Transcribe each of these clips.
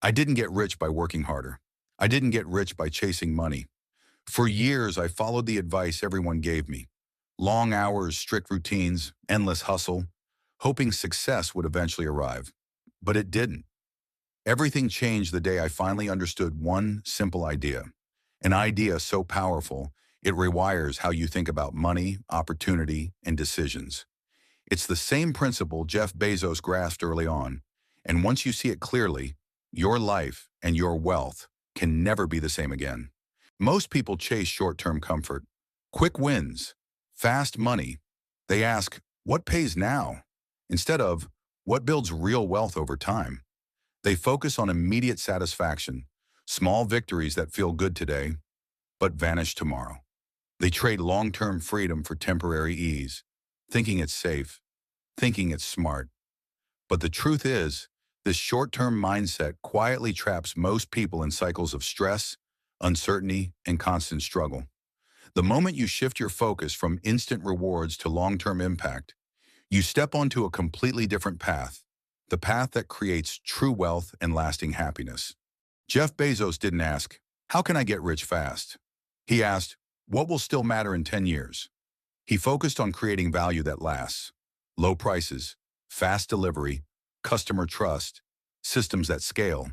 I didn't get rich by working harder. I didn't get rich by chasing money. For years, I followed the advice everyone gave me. Long hours, strict routines, endless hustle, hoping success would eventually arrive. But it didn't. Everything changed the day I finally understood one simple idea. An idea so powerful, it rewires how you think about money, opportunity, and decisions. It's the same principle Jeff Bezos grasped early on, and once you see it clearly, your life and your wealth can never be the same again. Most people chase short-term comfort, quick wins, fast money. They ask, what pays now? Instead of, what builds real wealth over time? They focus on immediate satisfaction, small victories that feel good today, but vanish tomorrow. They trade long-term freedom for temporary ease, thinking it's safe, thinking it's smart. But the truth is, this short-term mindset quietly traps most people in cycles of stress, uncertainty, and constant struggle. The moment you shift your focus from instant rewards to long-term impact, you step onto a completely different path, the path that creates true wealth and lasting happiness. Jeff Bezos didn't ask, how can I get rich fast? He asked, what will still matter in 10 years? He focused on creating value that lasts. Low prices, fast delivery, customer trust, systems that scale.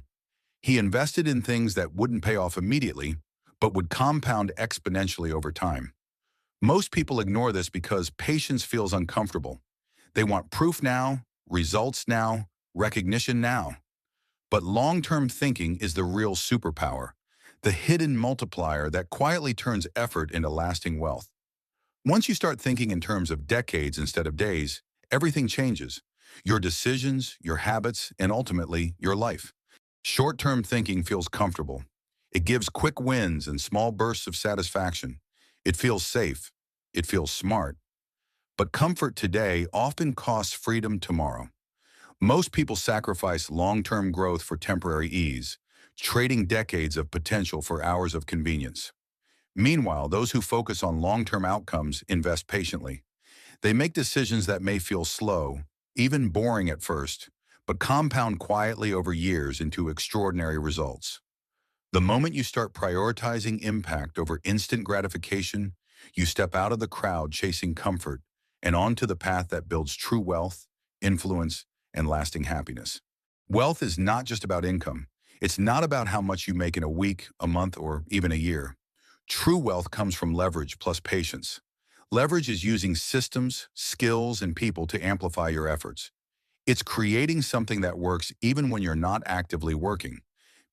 He invested in things that wouldn't pay off immediately, but would compound exponentially over time. Most people ignore this because patience feels uncomfortable. They want proof now, results now, recognition now. But long-term thinking is the real superpower, the hidden multiplier that quietly turns effort into lasting wealth. Once you start thinking in terms of decades instead of days, everything changes. Your decisions, your habits, and ultimately, your life. Short-term thinking feels comfortable. It gives quick wins and small bursts of satisfaction. It feels safe. It feels smart. But comfort today often costs freedom tomorrow. Most people sacrifice long-term growth for temporary ease, trading decades of potential for hours of convenience. Meanwhile, those who focus on long-term outcomes invest patiently. They make decisions that may feel slow, even boring at first, but compound quietly over years into extraordinary results. The moment you start prioritizing impact over instant gratification, you step out of the crowd chasing comfort and onto the path that builds true wealth, influence, and lasting happiness. Wealth is not just about income. It's not about how much you make in a week, a month, or even a year. True wealth comes from leverage plus patience. Leverage is using systems, skills, and people to amplify your efforts. It's creating something that works even when you're not actively working.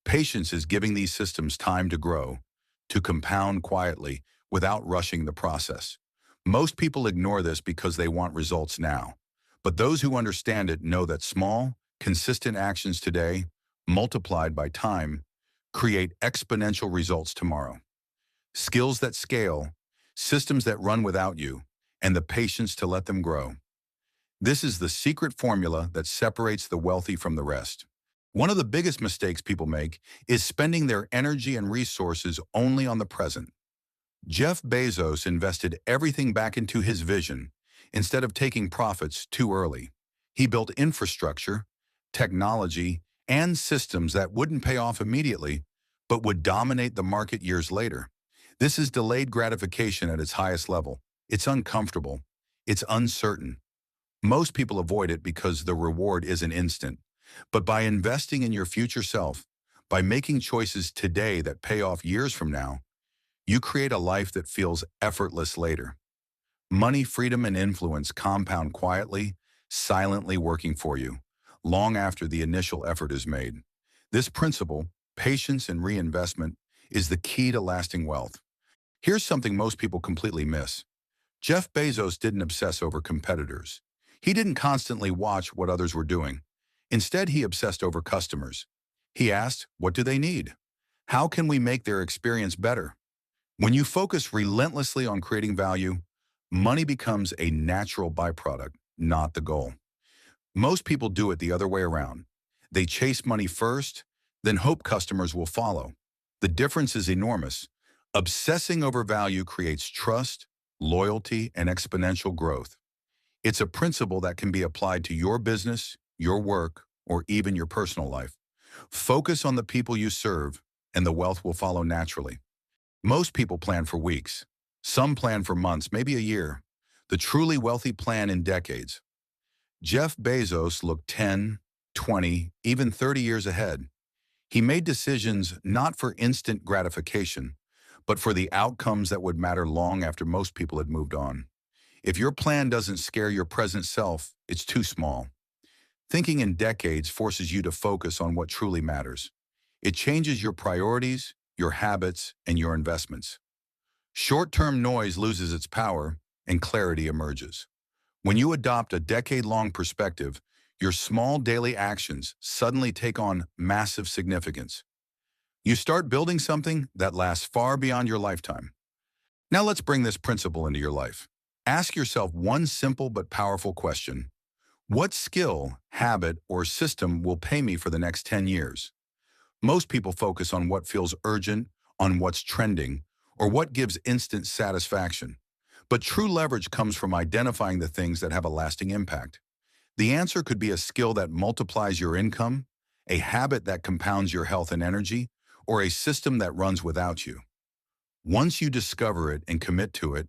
Patience is giving these systems time to grow, to compound quietly without rushing the process. Most people ignore this because they want results now. But those who understand it know that small, consistent actions today, multiplied by time, create exponential results tomorrow. Skills that scale, systems that run without you, and the patience to let them grow. This is the secret formula that separates the wealthy from the rest. One of the biggest mistakes people make is spending their energy and resources only on the present. Jeff Bezos invested everything back into his vision instead of taking profits too early. He built infrastructure, technology, and systems that wouldn't pay off immediately, but would dominate the market years later. This is delayed gratification at its highest level. It's uncomfortable. It's uncertain. Most people avoid it because the reward isn't instant. But by investing in your future self, by making choices today that pay off years from now, you create a life that feels effortless later. Money, freedom, and influence compound quietly, silently working for you, long after the initial effort is made. This principle, patience and reinvestment, is the key to lasting wealth. Here's something most people completely miss. Jeff Bezos didn't obsess over competitors. He didn't constantly watch what others were doing. Instead, he obsessed over customers. He asked, what do they need? How can we make their experience better? When you focus relentlessly on creating value, money becomes a natural byproduct, not the goal. Most people do it the other way around. They chase money first, then hope customers will follow. The difference is enormous. Obsessing over value creates trust, loyalty, and exponential growth. It's a principle that can be applied to your business, your work, or even your personal life. Focus on the people you serve, and the wealth will follow naturally. Most people plan for weeks. Some plan for months, maybe a year. The truly wealthy plan in decades. Jeff Bezos looked 10, 20, even 30 years ahead. He made decisions not for instant gratification, but for the outcomes that would matter long after most people had moved on. If your plan doesn't scare your present self, it's too small. Thinking in decades forces you to focus on what truly matters. It changes your priorities, your habits, and your investments. Short-term noise loses its power, and clarity emerges. When you adopt a decade-long perspective, your small daily actions suddenly take on massive significance. You start building something that lasts far beyond your lifetime. Now let's bring this principle into your life. Ask yourself one simple but powerful question. What skill, habit, or system will pay me for the next 10 years? Most people focus on what feels urgent, on what's trending, or what gives instant satisfaction. But true leverage comes from identifying the things that have a lasting impact. The answer could be a skill that multiplies your income, a habit that compounds your health and energy, or a system that runs without you. Once you discover it and commit to it,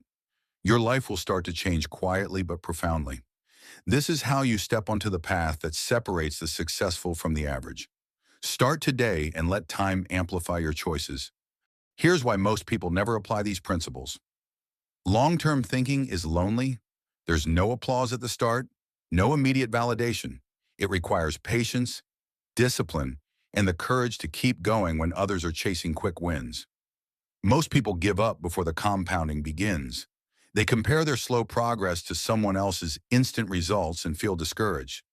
your life will start to change quietly but profoundly. This is how you step onto the path that separates the successful from the average. Start today and let time amplify your choices. Here's why most people never apply these principles. Long-term thinking is lonely. There's no applause at the start, no immediate validation. It requires patience, discipline, and the courage to keep going when others are chasing quick wins. Most people give up before the compounding begins. They compare their slow progress to someone else's instant results and feel discouraged.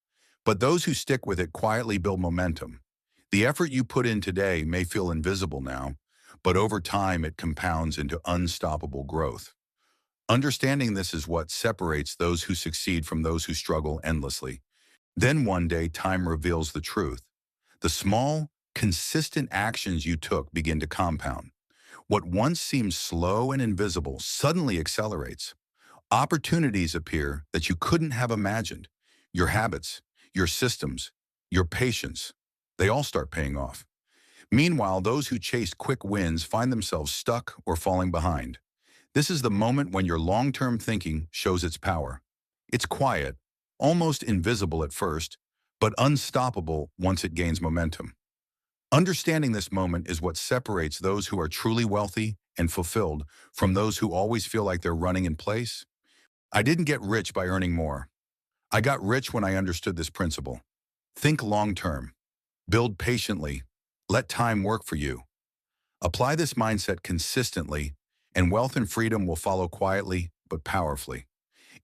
But those who stick with it quietly build momentum. The effort you put in today may feel invisible now, but over time it compounds into unstoppable growth. Understanding this is what separates those who succeed from those who struggle endlessly. Then one day, time reveals the truth. The small, consistent actions you took begin to compound. What once seemed slow and invisible suddenly accelerates. Opportunities appear that you couldn't have imagined. Your habits, your systems, your patience, they all start paying off. Meanwhile, those who chase quick wins find themselves stuck or falling behind. This is the moment when your long-term thinking shows its power. It's quiet, almost invisible at first, but unstoppable once it gains momentum. Understanding this moment is what separates those who are truly wealthy and fulfilled from those who always feel like they're running in place. I didn't get rich by earning more. I got rich when I understood this principle. Think long-term. Build patiently. Let time work for you. Apply this mindset consistently, and wealth and freedom will follow quietly but powerfully.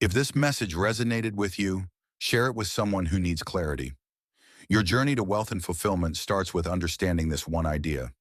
If this message resonated with you, share it with someone who needs clarity. Your journey to wealth and fulfillment starts with understanding this one idea.